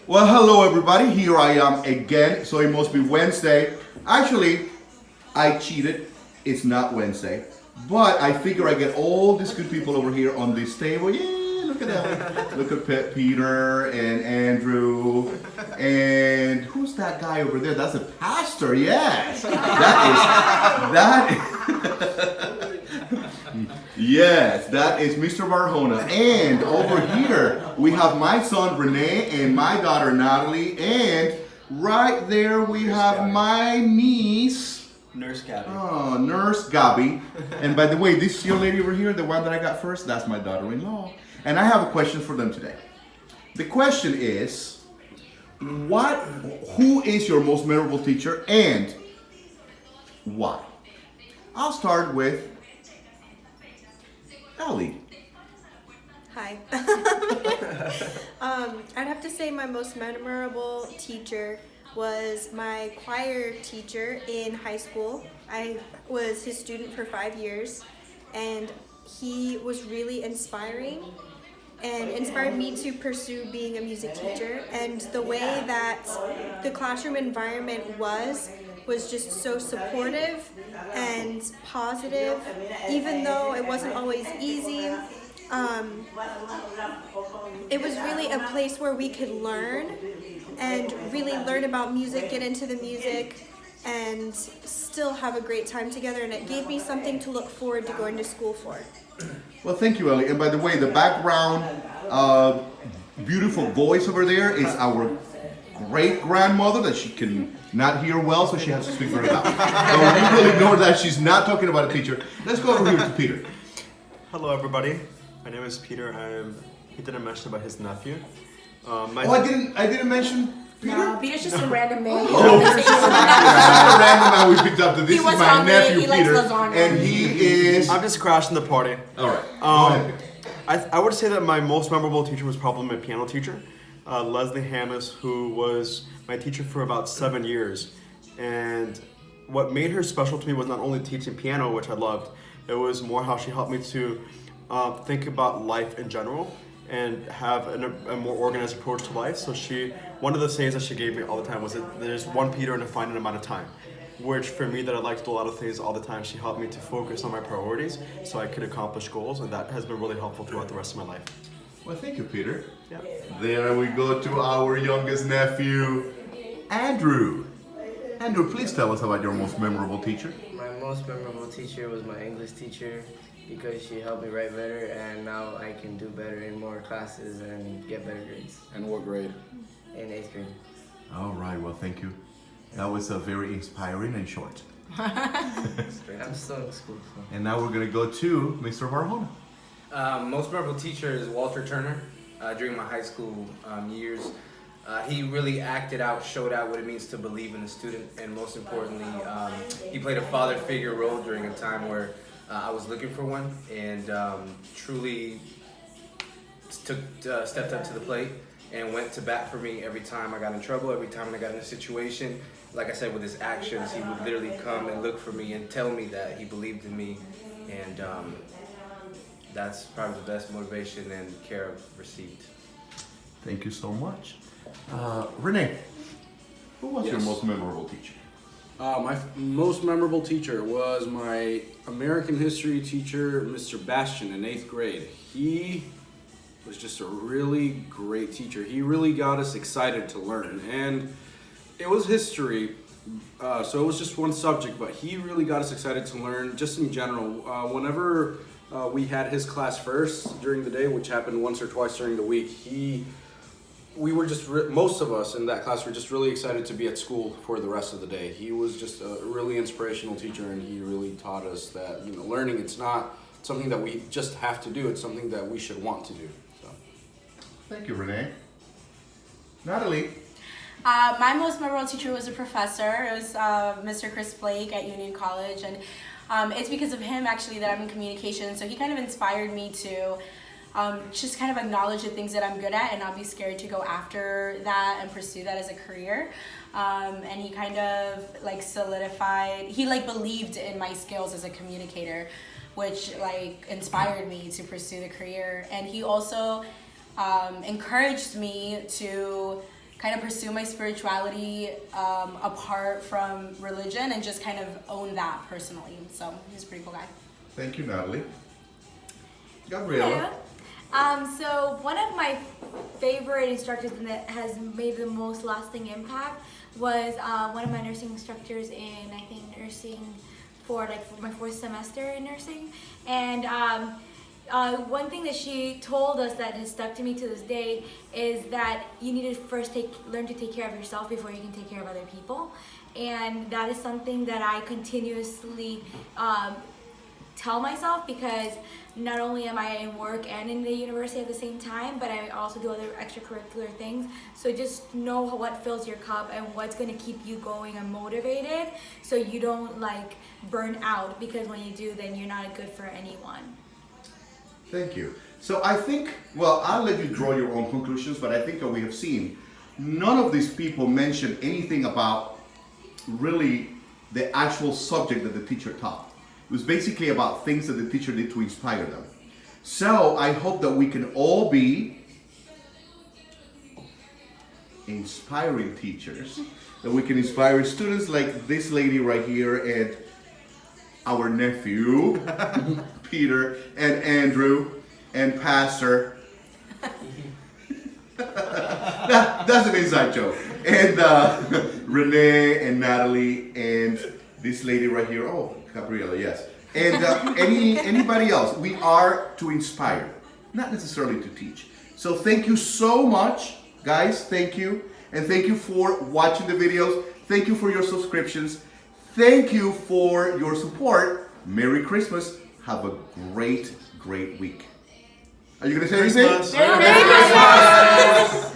Well, hello everybody. Here I am again. So it must be Wednesday. Actually, I cheated. It's not Wednesday. But I figure I get all these good people over here on this table. Yeah, look at that. Look at Peter and Andrew. And who's that guy over there? That's a pastor. Yes. Yes, that is Mr. Barjona. And over here, we have my son Rene and my daughter Natalie. And right there, we have my niece, Nurse Gabby. oh, Nurse Gabi. And by the way, this young lady over here, the one that I got first, that's my daughter-in-law. And I have a question for them today. The question is, who is your most memorable teacher and why? I'll start with Ellie. Hi. I'd have to say my most memorable teacher was my choir teacher in high school. I was his student for 5 years, and he was really inspiring and inspired me to pursue being a music teacher. And the way that the classroom environment was just so supportive and positive, even though it wasn't always easy. It was really a place where we could learn and really learn about music, get into the music, and still have a great time together. And it gave me something to look forward to going to school for. Well, thank you, Ellie. And by the way, the background beautiful voice over there is our great grandmother that she can not hear well, so she has to speak very loud. So we will ignore that. She's not talking about a teacher. Let's go over here to Peter. Hello, everybody. My name is Peter. He didn't mention about his nephew. I didn't mention Peter. No, Peter's just a random man. Oh, it's just a random man we picked up. That this He is was my hungry, nephew he likes Peter, lasagna. and he is. I'm just crashing the party. All right. Go ahead. I would say that my most memorable teacher was probably my piano teacher, Leslie Hammis, who was my teacher for about 7 years. And what made her special to me was not only teaching piano, which I loved, it was more how she helped me to think about life in general and have a more organized approach to life. So one of the sayings that she gave me all the time was that there's one Peter in a finite amount of time, which for me, that I like to do a lot of things all the time. She helped me to focus on my priorities so I could accomplish goals, and that has been really helpful throughout the rest of my life. Well, thank you, Peter. Yeah. There we go to our youngest nephew, Andrew. Andrew, please tell us about your most memorable teacher. My most memorable teacher was my English teacher because she helped me write better, and now I can do better in more classes and get better grades. And what grade? In 8th grade. All right, well, thank you. That was very inspiring and short. I'm still in school. So. And now we're going to go to Mr. Barjona. Most memorable teacher is Walter Turner. During my high school years, he really showed out what it means to believe in a student, and most importantly, he played a father figure role during a time where I was looking for one, and truly stepped up to the plate and went to bat for me every time I got in trouble, every time I got in a situation. Like I said, with his actions, he would literally come and look for me and tell me that he believed in me, and that's probably the best motivation and care I've received. Thank you so much. Renee, who was your Yes. most memorable teacher? My most memorable teacher was my American history teacher, Mr. Bastian, in 8th grade. He was just a really great teacher. He really got us excited to learn. And it was history, so it was just one subject, but he really got us excited to learn just in general. Whenever we had his class first during the day, which happened once or twice during the week, we were just, most of us in that class were just really excited to be at school for the rest of the day. He was just a really inspirational teacher, and he really taught us that, learning, it's not something that we just have to do, it's something that we should want to do. So. Thank you, Renee. Natalie. My most memorable teacher was a professor. It was Mr. Chris Blake at Union College, and it's because of him actually that I'm in communication. So he kind of inspired me to just kind of acknowledge the things that I'm good at and not be scared to go after that and pursue that as a career. And he kind of solidified, he believed in my skills as a communicator, which inspired me to pursue the career. And he also encouraged me to kind of pursue my spirituality apart from religion and just kind of own that personally. So he's a pretty cool guy. Thank you, Natalie. Gabriela. So one of my favorite instructors that has made the most lasting impact was one of my nursing instructors in, I think, nursing for my fourth semester in nursing. And one thing that she told us that has stuck to me to this day is that you need to first learn to take care of yourself before you can take care of other people. And that is something that I continuously tell myself, because not only am I in work and in the university at the same time, but I also do other extracurricular things. So just know what fills your cup and what's going to keep you going and motivated, so you don't like burn out, because when you do, then you're not good for anyone. Thank you. So I think, well, I'll let you draw your own conclusions, but I think that we have seen none of these people mention anything about really the actual subject that the teacher taught. It was basically about things that the teacher did to inspire them. So I hope that we can all be inspiring teachers, that we can inspire students like this lady right here and our nephew, Peter, and Andrew, and Pastor. That's an inside joke. And Renee and Natalie and this lady right here. Oh, Gabriela, yes. And anybody else. We are to inspire, not necessarily to teach. So thank you so much, guys. Thank you. And thank you for watching the videos. Thank you for your subscriptions. Thank you for your support. Merry Christmas. Have a great, great week. Are you going to say anything? Christmas. Merry Christmas!